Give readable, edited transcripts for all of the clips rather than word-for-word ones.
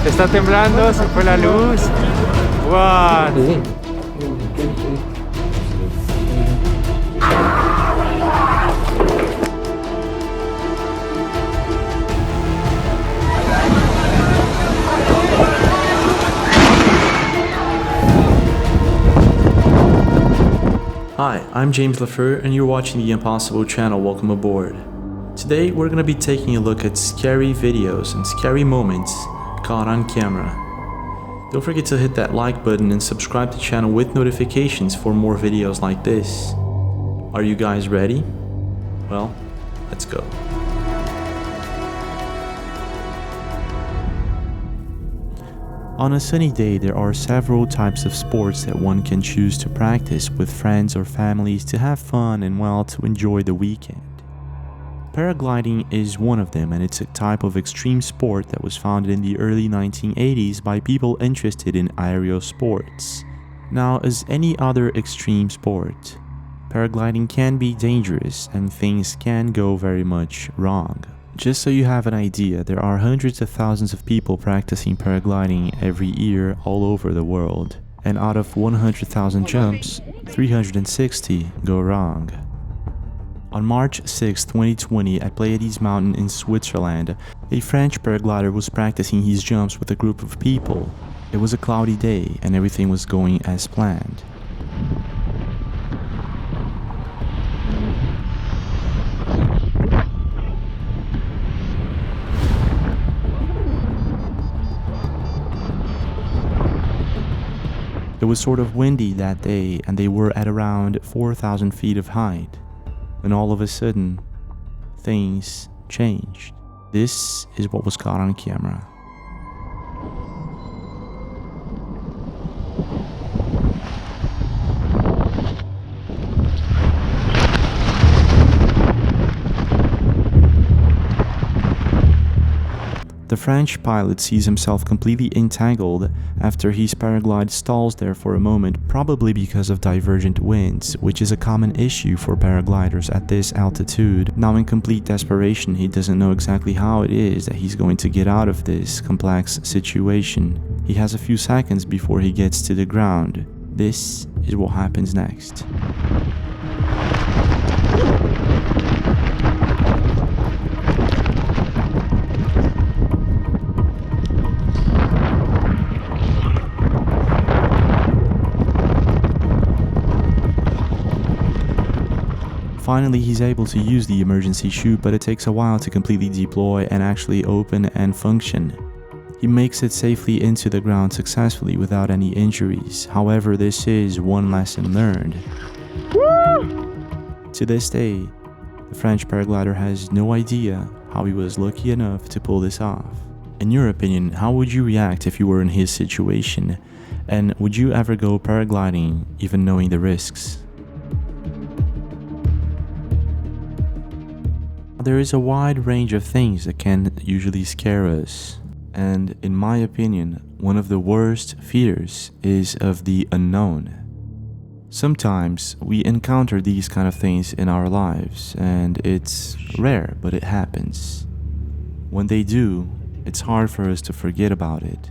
Está temblando, se fue la luz. What? Hi, I'm James Lafleur and you're watching the Impossible channel. Welcome aboard. Today we're going to be taking a look at scary videos and scary moments caught on camera. Don't forget to hit that like button and subscribe to the channel with notifications for more videos like this. Are you guys ready? Well, let's go. On a sunny day, there are several types of sports that one can choose to practice with friends or families to have fun and, well, to enjoy the weekend. Paragliding is one of them, and it's a type of extreme sport that was founded in the early 1980s by people interested in aerial sports. Now, as any other extreme sport, paragliding can be dangerous and things can go very much wrong. Just so you have an idea, there are hundreds of thousands of people practicing paragliding every year all over the world. And out of 100,000 jumps, 360 go wrong. On March 6, 2020, at Pleiades Mountain in Switzerland, a French paraglider was practicing his jumps with a group of people. It was a cloudy day and everything was going as planned. It was sort of windy that day and they were at around 4,000 feet of height. When all of a sudden, things changed. This is what was caught on camera. The French pilot sees himself completely entangled after his paraglide stalls there for a moment, probably because of divergent winds, which is a common issue for paragliders at this altitude. Now, in complete desperation, he doesn't know exactly how it is that he's going to get out of this complex situation. He has a few seconds before he gets to the ground. This is what happens next. Finally, he's able to use the emergency chute, but it takes a while to completely deploy and actually open and function. He makes it safely into the ground successfully without any injuries. However, this is one lesson learned. To this day, the French paraglider has no idea how he was lucky enough to pull this off. In your opinion, how would you react if you were in his situation? And would you ever go paragliding even knowing the risks? There is a wide range of things that can usually scare us, and in my opinion, one of the worst fears is of the unknown. Sometimes we encounter these kind of things in our lives, and it's rare, but it happens. When they do, it's hard for us to forget about it.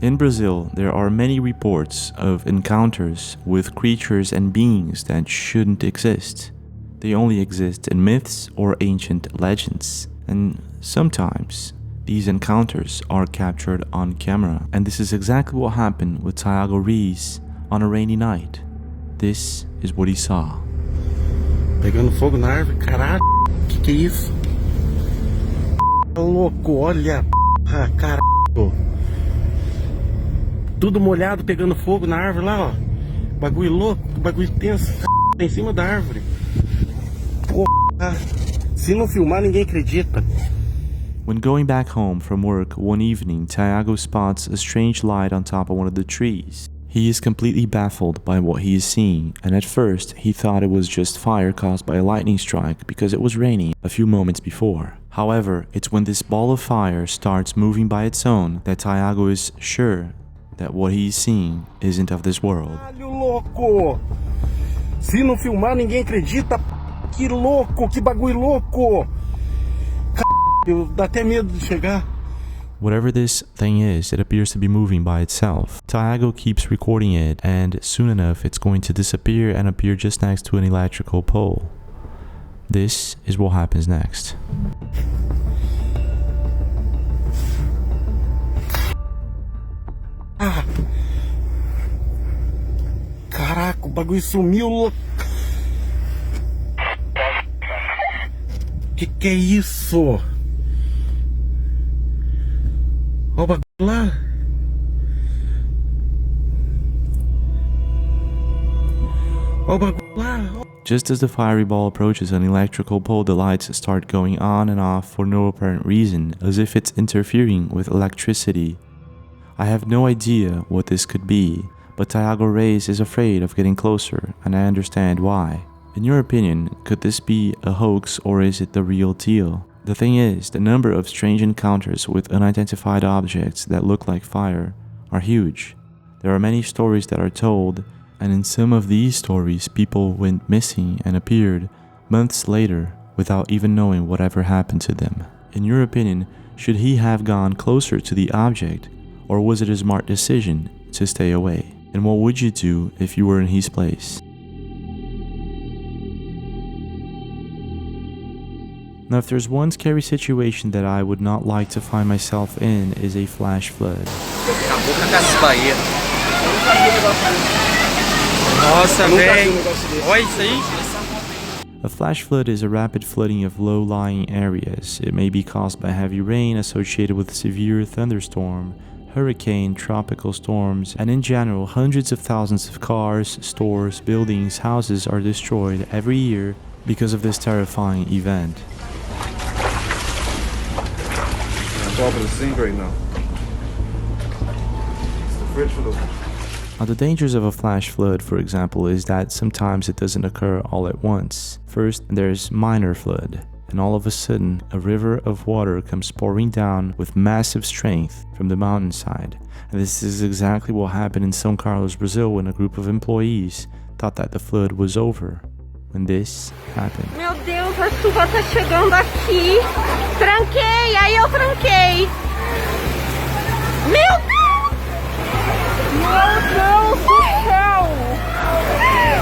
In Brazil, there are many reports of encounters with creatures and beings that shouldn't exist. They only exist in myths or ancient legends, and sometimes these encounters are captured on camera. And this is exactly what happened with Thiago Reis on a rainy night. This is what he saw. Pegando fogo na árvore, caralho, que é isso? Louco, olha, caralho. Tudo molhado, pegando fogo na árvore lá, ó. Bagulho louco, bagulho tenso, em cima da árvore. Porra, se não filmar, ninguém acredita. When going back home from work one evening, Thiago spots a strange light on top of one of the trees. He is completely baffled by what he is seeing, and at first he thought it was just fire caused by a lightning strike because it was raining a few moments before. However, it's when this ball of fire starts moving by its own that Thiago is sure that what he's seeing isn't of this world. Caralho, louco! Se não filmar, ninguém acredita. Que louco, que bagulho louco! Dá até medo de chegar. Whatever this thing is, it appears to be moving by itself. Tiago keeps recording it, and soon enough it's going to disappear and appear just next to an electrical pole. This is what happens next. Ah! Caraca, o bagulho sumiu. Que é isso? Ó o bagulho lá. Ó o bagulho lá. Just as the fiery ball approaches an electrical pole, the lights start going on and off for no apparent reason, as if it's interfering with electricity. I have no idea what this could be, but Tiago Reyes is afraid of getting closer, and I understand why. In your opinion, could this be a hoax or is it the real deal? The thing is, the number of strange encounters with unidentified objects that look like fire are huge. There are many stories that are told, and in some of these stories, people went missing and appeared months later without even knowing whatever happened to them. In your opinion, should he have gone closer to the object, or was it a smart decision to stay away? And what would you do if you were in his place? Now, if there's one scary situation that I would not like to find myself in, is a flash flood. Nossa, velho. Olha isso aí. A flash flood is a rapid flooding of low-lying areas. It may be caused by heavy rain associated with severe thunderstorm, hurricane, tropical storms, and in general, hundreds of thousands of cars, stores, buildings, houses are destroyed every year because of this terrifying event. Now, the dangers of a flash flood, for example, is that sometimes it doesn't occur all at once. First, there's minor flood, and all of a sudden, a river of water comes pouring down with massive strength from the mountainside. And this is exactly what happened in São Carlos, Brazil, when a group of employees thought that the flood was over, when this happened. Meu Deus, a chuva tá chegando aqui. Tranquei, aí eu tranquei. Meu Deus! Meu Deus do céu!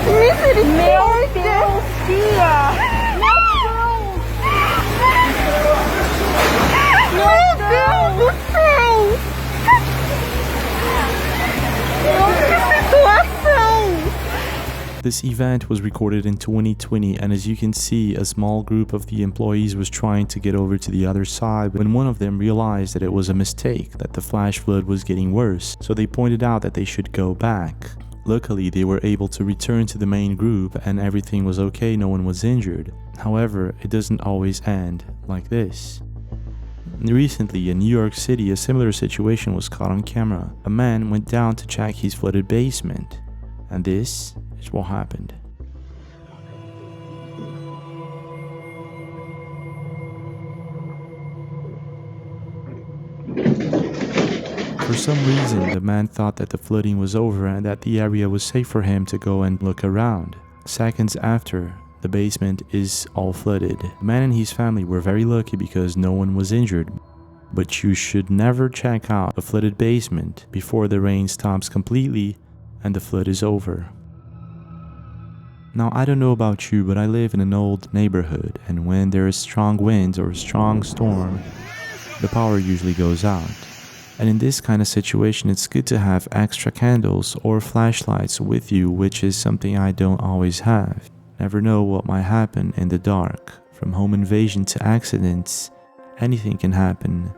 Misericórdia! Meu Deus, tia! Meu Deus! Meu Deus do céu! Que situação! This event was recorded in 2020, and as you can see, a small group of the employees was trying to get over to the other side when one of them realized that it was a mistake, that the flash flood was getting worse, so they pointed out that they should go back. Luckily, they were able to return to the main group and everything was okay, no one was injured. However, it doesn't always end like this. Recently, in New York City, a similar situation was caught on camera. A man went down to check his flooded basement, and this is what happened. For some reason, the man thought that the flooding was over and that the area was safe for him to go and look around. Seconds after, the basement is all flooded. The man and his family were very lucky because no one was injured. But you should never check out a flooded basement before the rain stops completely and the flood is over. Now, I don't know about you, but I live in an old neighborhood, and when there is strong winds or a strong storm, the power usually goes out. And in this kind of situation, it's good to have extra candles or flashlights with you, which is something I don't always have. Never know what might happen in the dark. From home invasion to accidents, anything can happen.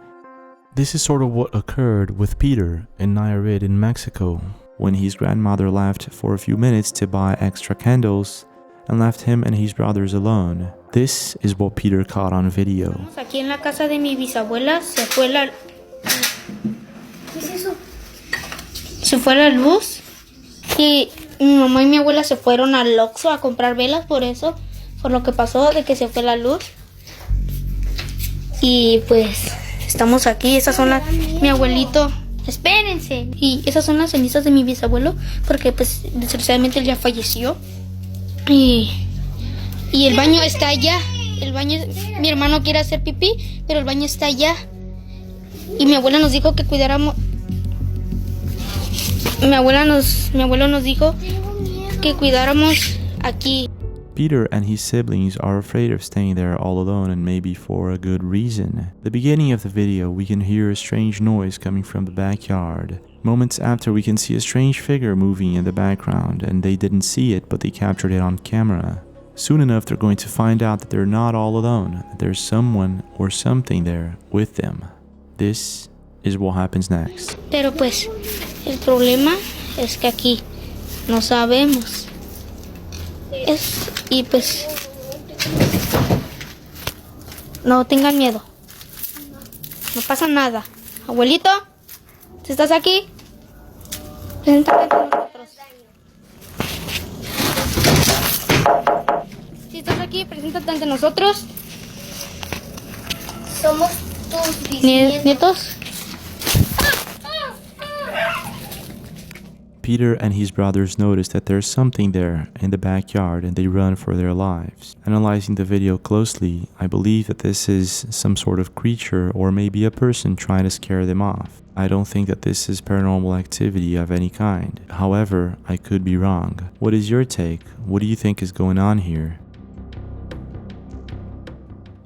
This is sort of what occurred with Peter in Nayarit in Mexico, when his grandmother left for a few minutes to buy extra candles and left him and his brothers alone. This is what Peter caught on video. Aquí en la casa de mi bisabuela se fue la... ¿Qué es eso? Se fue la luz y mi mamá y mi abuela se fueron al Oxxo a comprar velas por eso, por lo que pasó de que se fue la luz. Y pues estamos aquí, esas son las... Mi abuelito... Espérense. Y esas son las cenizas de mi bisabuelo, porque pues desgraciadamente él ya falleció. Y Y el baño está allá. El baño, mi hermano quiere hacer pipí, pero el baño está allá. Y mi abuela nos dijo que cuidáramos. Mi abuelo nos dijo que cuidáramos aquí. Peter and his siblings are afraid of staying there all alone, and maybe for a good reason. At the beginning of the video, we can hear a strange noise coming from the backyard. Moments after, we can see a strange figure moving in the background, and they didn't see it, but they captured it on camera. Soon enough, they're going to find out that they're not all alone, that there's someone or something there with them. This is what happens next. Pero pues, el problema es que aquí no sabemos. Y pues, no tengan miedo. No pasa nada. Abuelito, si estás aquí, preséntate ante nosotros. Si estás aquí, preséntate ante nosotros. Somos tus Nietos. Peter and his brothers notice that there's something there in the backyard, and they run for their lives. Analyzing the video closely, I believe that this is some sort of creature or maybe a person trying to scare them off. I don't think that this is paranormal activity of any kind. However, I could be wrong. What is your take? What do you think is going on here?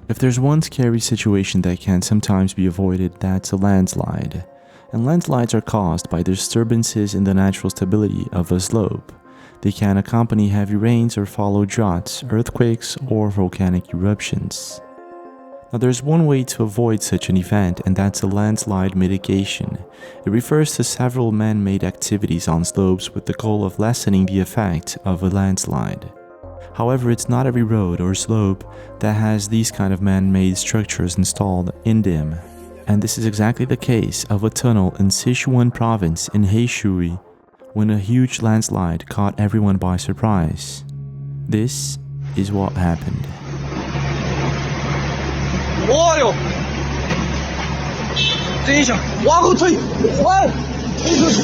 If there's one scary situation that can sometimes be avoided, that's a landslide. And landslides are caused by disturbances in the natural stability of a slope. They can accompany heavy rains or follow droughts, earthquakes, or volcanic eruptions. Now, there's one way to avoid such an event, and that's a landslide mitigation. It refers to several man-made activities on slopes with the goal of lessening the effect of a landslide. However, it's not every road or slope that has these kind of man-made structures installed in them. And this is exactly the case of a tunnel in Sichuan province in Heishui, when a huge landslide caught everyone by surprise. This is what happened. Whoa! 这一下，往后退，快，退出去。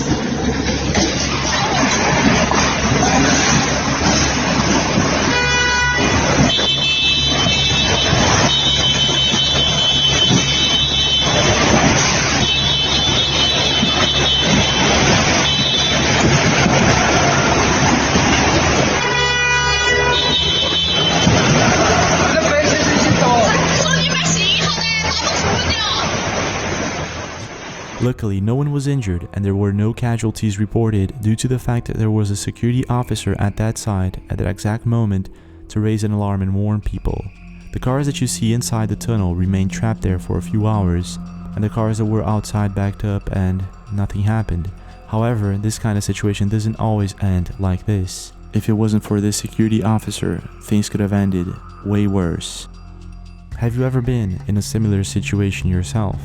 Luckily, no one was injured and there were no casualties reported due to the fact that there was a security officer at that site at that exact moment to raise an alarm and warn people. The cars that you see inside the tunnel remained trapped there for a few hours, and the cars that were outside backed up and nothing happened. However, this kind of situation doesn't always end like this. If it wasn't for this security officer, things could have ended way worse. Have you ever been in a similar situation yourself?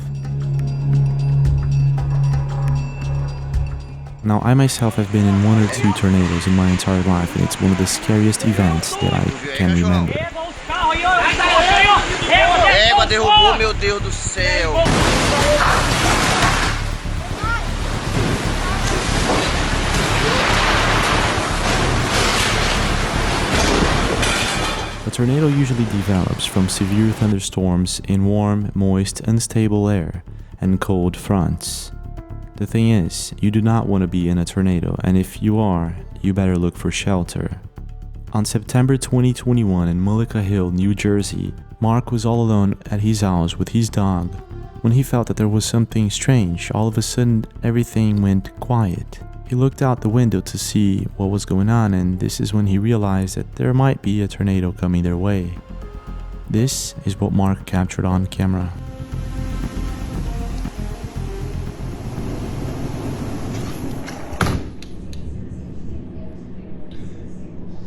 Now, I myself have been in 1 or 2 tornadoes in my entire life, and it's one of the scariest events that I can remember. Égua derrubou, meu Deus do céu. A tornado usually develops from severe thunderstorms in warm, moist, unstable air and cold fronts. The thing is, you do not want to be in a tornado, and if you are, you better look for shelter. On September 2021 in Mullica Hill, New Jersey, Mark was all alone at his house with his dog when he felt that there was something strange. All of a sudden, everything went quiet. He looked out the window to see what was going on, and this is when he realized that there might be a tornado coming their way. This is what Mark captured on camera.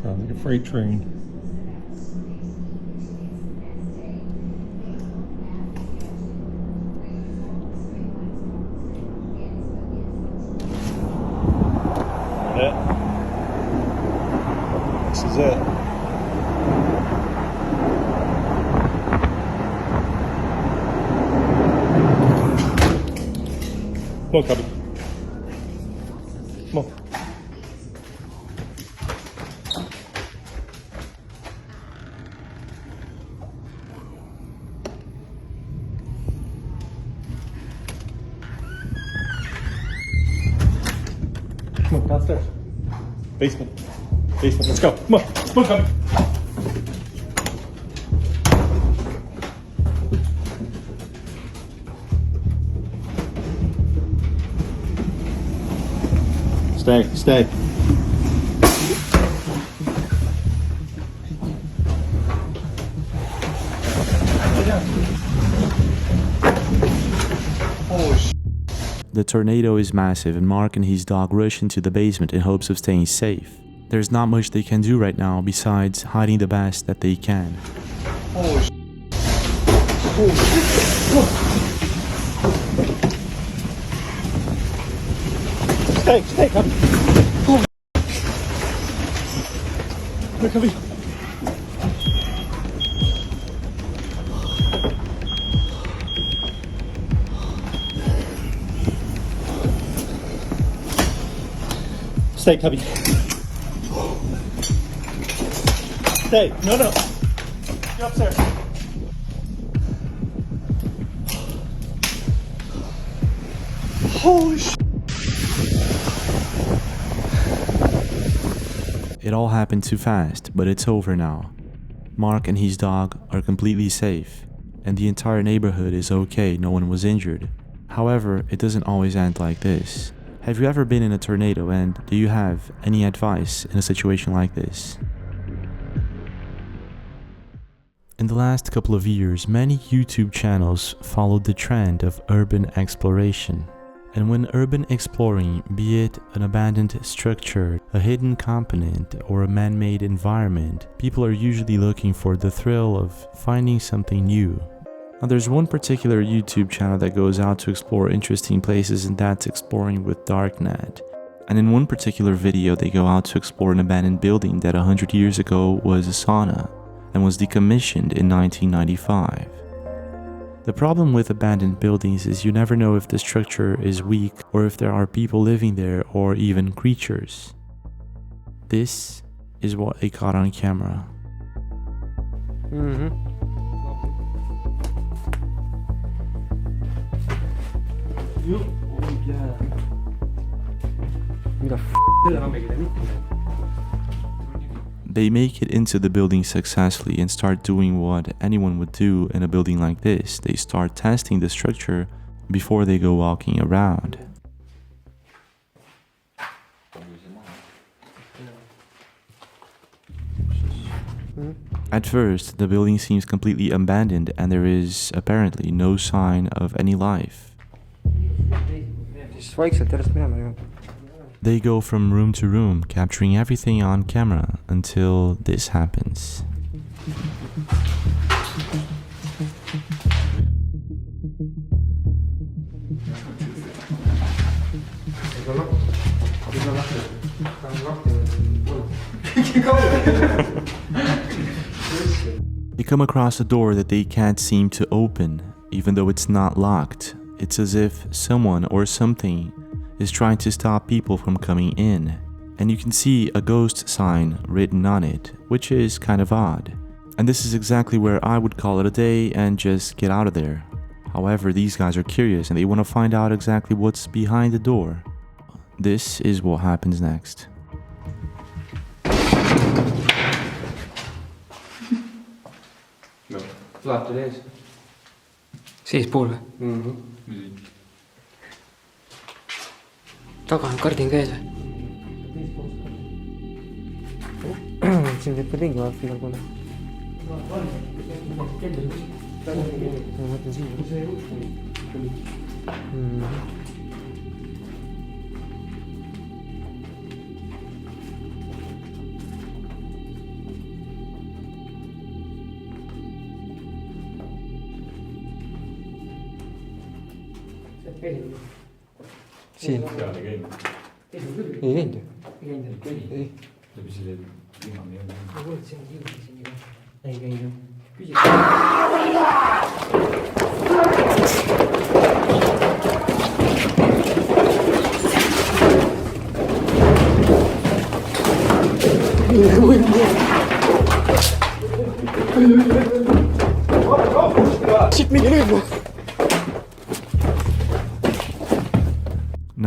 Sounds like a freight train. This is it. Come on, Cubby. Come on. Upstairs. Basement. Basement. Let's go. Come on. Come on, come. Stay. Stay. The tornado is massive and Mark and his dog rush into the basement in hopes of staying safe. There's not much they can do right now besides hiding the best that they can. Stay. Stay. Come. Come here. Stay, Cubby. Stay. No, no. Get upstairs. Holy sh**. It all happened too fast, but it's over now. Mark and his dog are completely safe, and the entire neighborhood is okay, no one was injured. However, it doesn't always end like this. Have you ever been in a tornado, and do you have any advice in a situation like this? In the last couple of years, many YouTube channels followed the trend of urban exploration. And when urban exploring, be it an abandoned structure, a hidden component, or a man-made environment, people are usually looking for the thrill of finding something new. Now there's one particular YouTube channel that goes out to explore interesting places, and that's Exploring with Darknet. And in one particular video they go out to explore an abandoned building that 100 years ago was a sauna and was decommissioned in 1995. The problem with abandoned buildings is you never know if the structure is weak or if there are people living there or even creatures. This is what they caught on camera. They make it into the building successfully and start doing what anyone would do in a building like this. They start testing the structure before they go walking around. At first, the building seems completely abandoned and there is apparently no sign of any life. They go from room to room, capturing everything on camera until this happens. They come across a door that they can't seem to open, even though it's not locked. It's as if someone or something is trying to stop people from coming in, and you can see a ghost sign written on it, which is kind of odd. And this is exactly where I would call it a day and just get out of there. However, these guys are curious and they want to find out exactly what's behind the door. This is what happens next. Tu l'hai preso? Sì, spolve. Taga on kaardi on käes või? siin teeb ka ringi vaadata igal poole. Ma mõtlen siia. Siin. Ei käinud ju. Ei. Ei käinud ju.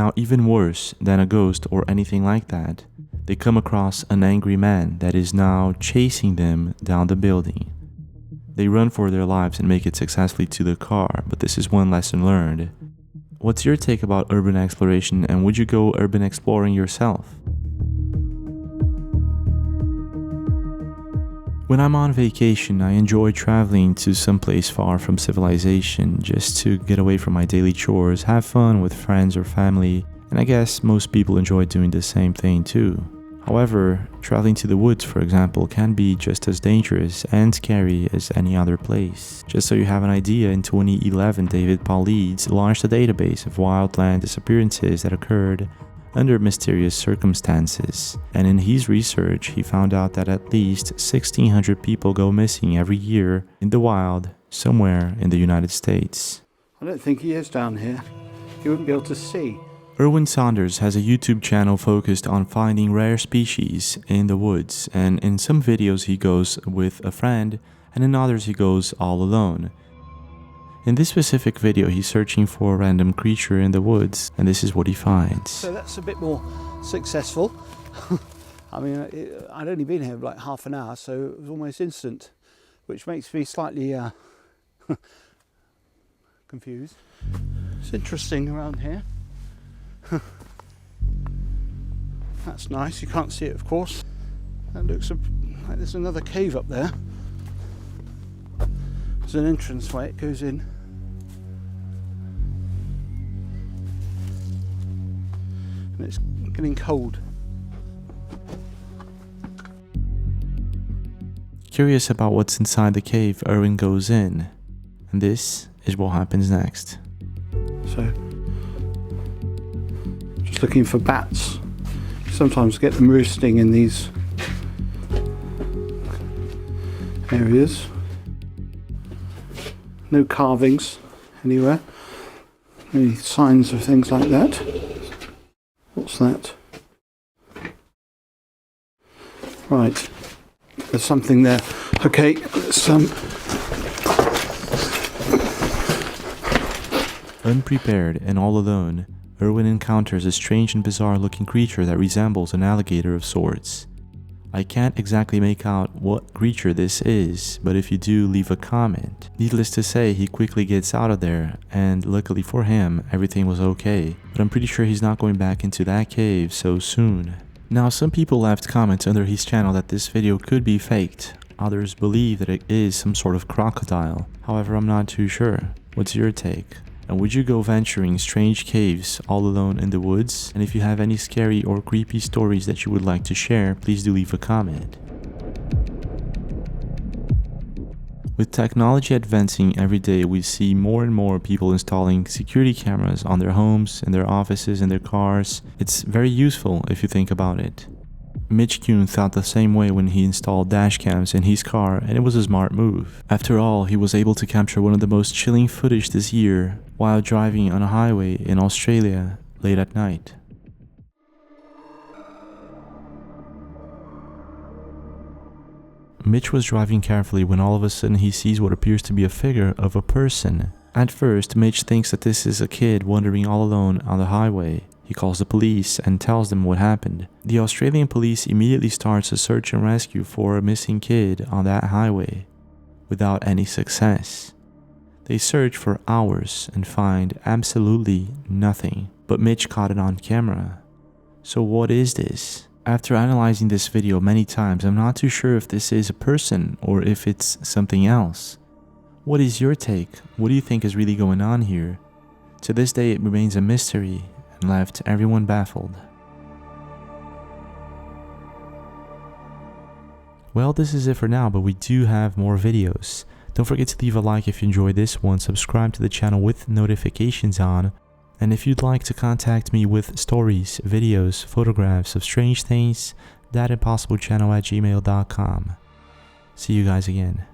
Now, even worse than a ghost or anything like that, they come across an angry man that is now chasing them down the building. They run for their lives and make it successfully to the car, but this is one lesson learned. What's your take about urban exploration, and would you go urban exploring yourself? When I'm on vacation, I enjoy traveling to some place far from civilization just to get away from my daily chores, have fun with friends or family, and I guess most people enjoy doing the same thing too. However, traveling to the woods, for example, can be just as dangerous and scary as any other place. Just so you have an idea, in 2011, David Paulides launched a database of wildland disappearances that occurred under mysterious circumstances, and in his research he found out that at least 1,600 people go missing every year in the wild somewhere in the United States. I don't think he is down here. You wouldn't be able to see. Erwin Saunders has a YouTube channel focused on finding rare species in the woods, and in some videos he goes with a friend, and in others he goes all alone. In this specific video, he's searching for a random creature in the woods, and this is what he finds. So that's a bit more successful. I mean, I'd only been here like half an hour, so it was almost instant, which makes me slightly confused. It's interesting around here. That's nice. You can't see it, of course. That looks like there's another cave up there. There's an entranceway, it goes in. And it's getting cold. Curious about what's inside the cave, Erwin goes in. And this is what happens next. So, just looking for bats. Sometimes get them roosting in these areas. No carvings anywhere. Any signs of things like that. What's that? Right. There's something there. Okay, let's Unprepared and all alone, Erwin encounters a strange and bizarre looking creature that resembles an alligator of sorts. I can't exactly make out what creature this is, but if you do, leave a comment. Needless to say, he quickly gets out of there, and luckily for him, everything was okay. But I'm pretty sure he's not going back into that cave so soon. Now, some people left comments under his channel that this video could be faked. Others believe that it is some sort of crocodile. However, I'm not too sure. What's your take? And would you go venturing strange caves all alone in the woods? And if you have any scary or creepy stories that you would like to share, please do leave a comment. With technology advancing every day, we see more and more people installing security cameras on their homes, in their offices, in their cars. It's very useful if you think about it. Mitch Kuhn thought the same way when he installed dash cams in his car, and it was a smart move. After all, he was able to capture one of the most chilling footage this year while driving on a highway in Australia late at night. Mitch was driving carefully when all of a sudden he sees what appears to be a figure of a person. At first, Mitch thinks that this is a kid wandering all alone on the highway. He calls the police and tells them what happened. The Australian police immediately starts a search and rescue for a missing kid on that highway, without any success. They search for hours and find absolutely nothing, but Mitch caught it on camera. So what is this? After analyzing this video many times, I'm not too sure if this is a person or if it's something else. What is your take? What do you think is really going on here? To this day, it remains a mystery and left everyone baffled. Well, this is it for now, but we do have more videos. Don't forget to leave a like if you enjoyed this one, subscribe to the channel with notifications on, and if you'd like to contact me with stories, videos, photographs of strange things, thatimpossiblechannel@gmail.com. See you guys again.